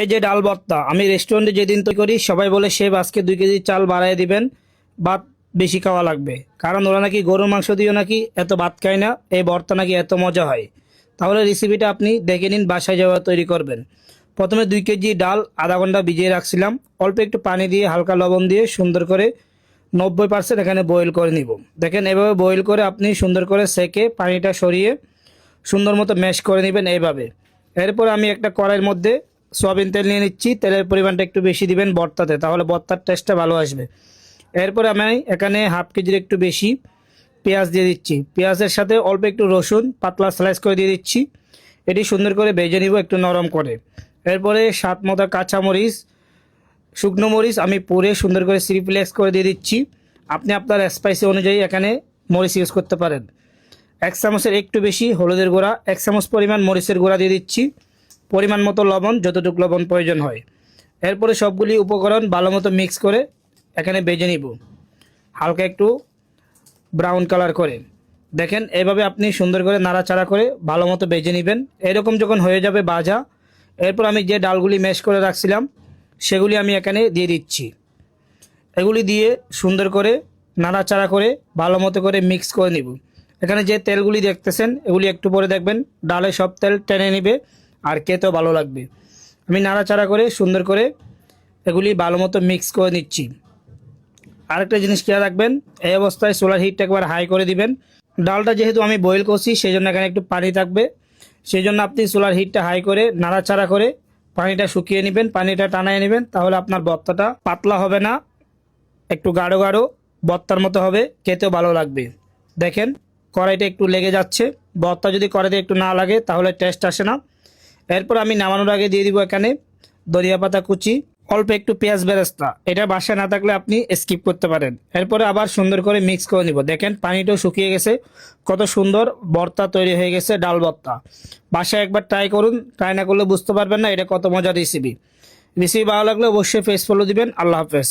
এই যে ডাল ভর্তা আমি রেস্টুরেন্টে যেদিন তৈরি করি সবাই বলে শেফ আজকে 2 কেজি চাল বাড়ায় দিবেন, ভাত বেশি খাওয়া লাগবে, কারণ ওরা নাকি গরুর মাংস দিয়েও নাকি এত ভাত খায় না, এই ভর্তা নাকি এত মজা হয়। তাহলে রেসিপিটা আপনি দেখে নিন, বাসায় যাওয়া তৈরি করবেন। প্রথমে 2 কেজি ডাল আধা ঘন্টা ভিজিয়ে রাখছিলাম, অল্প একটু পানি দিয়ে হালকা লবণ দিয়ে সুন্দর করে 90% এখানে বয়েল করে নিব। দেখেন এভাবে বয়েল করে আপনি সুন্দর করে সেকে পানিটা সরিয়ে সুন্দর মতো ম্যাশ করে নেবেন এইভাবে। এরপর আমি একটা কড়াইয়ের মধ্যে সয়াবিন তেল নিয়ে নিচ্ছি, তেলের পরিমাণটা একটু বেশি দিবেন ভর্তাতে, তাহলে ভর্তার টেস্টটা ভালো আসবে। এরপর আমি এখানে হাফ কেজির একটু বেশি পেঁয়াজ দিয়ে দিচ্ছি, পেঁয়াজের সাথে অল্প একটু রসুন পাতলা স্লাইস করে দিয়ে দিচ্ছি। এটি সুন্দর করে ভেজে নিব একটু নরম করে। এরপরে স্বাদ মতো কাঁচামরিচ, শুকনো মরিচ আমি পুড়ে সুন্দর করে সিরিপ্লেক্স করে দিয়ে দিচ্ছি। আপনি আপনার স্পাইসি অনুযায়ী এখানে মরিচ ইউজ করতে পারেন। 1 চামচের একটু বেশি হলুদের গুঁড়া, 1 চামচ পরিমাণ মরিচের গুঁড়া দিয়ে দিচ্ছি, পরিমাণ মতো লবণ, যতটুকু লবণ প্রয়োজন হয়। এরপরে সবগুলি উপকরণ ভালো মতো মিক্স করে এখানে ভেজে নিব হালকা একটু ব্রাউন কালার করে। দেখেন এভাবে আপনি সুন্দর করে নাড়াচাড়া করে ভালো মতো ভেজে নেবেন। এরকম যখন হয়ে যাবে ভাজা, এরপর আমি যে ডালগুলি ম্যাশ করে রাখছিলাম সেগুলি আমি এখানে দিয়ে দিচ্ছি। এগুলি দিয়ে সুন্দর করে নাড়াচাড়া করে ভালো মতো করে মিক্স করে নিব। এখানে যে তেলগুলি দেখতেছেন এগুলি একটু পরে দেখবেন ডালে সব তেল টেনে নেবে আর খেতেও ভালো লাগবে। আমি নাড়াচাড়া করে সুন্দর করে এগুলি ভালো মতো মিক্স করে নিচ্ছি। আরেকটা জিনিস খেয়াল রাখবেন, এই অবস্থায় চুলার হিটটা একবার হাই করে দিবেন। ডালটা যেহেতু আমি বয়েল করছি সেই জন্য এখানে একটু পানি থাকবে, সেই জন্য আপনি চুলার হিটটা হাই করে নাড়াচাড়া করে পানিটা শুকিয়ে নেবেন, পানিটা টানায় নেবেন, তাহলে আপনার ভর্তাটা পাতলা হবে না, একটু গাঢ় গাঢ় ভর্তার মতো হবে, খেতেও ভালো লাগবে। দেখেন কড়াইটা একটু লেগে যাচ্ছে, ভর্তা যদি কড়াইতে একটু না লাগে তাহলে টেস্ট আসে না। এরপর আমি নামানোর আগে দিয়ে দিব এখানে ধনিয়া পাতা কুচি, অল্প একটু পেঁয়াজ বেরেস্তা, এটা বাসায় না থাকলে আপনি স্কিপ করতে পারেন। এরপরে আবার সুন্দর করে মিক্স করে নিব। দেখেন পানিটাও শুকিয়ে গেছে, কত সুন্দর ভর্তা তৈরি হয়ে গেছে, ডাল ভর্তা। বাসায় একবার ট্রাই করুন, ট্রাই না করলে বুঝতে পারবেন না এটা কত মজার রেসিপি। রেসিপি ভালো লাগলে অবশ্যই ফেস ফলো দিবেন। আল্লাহ হাফেজ।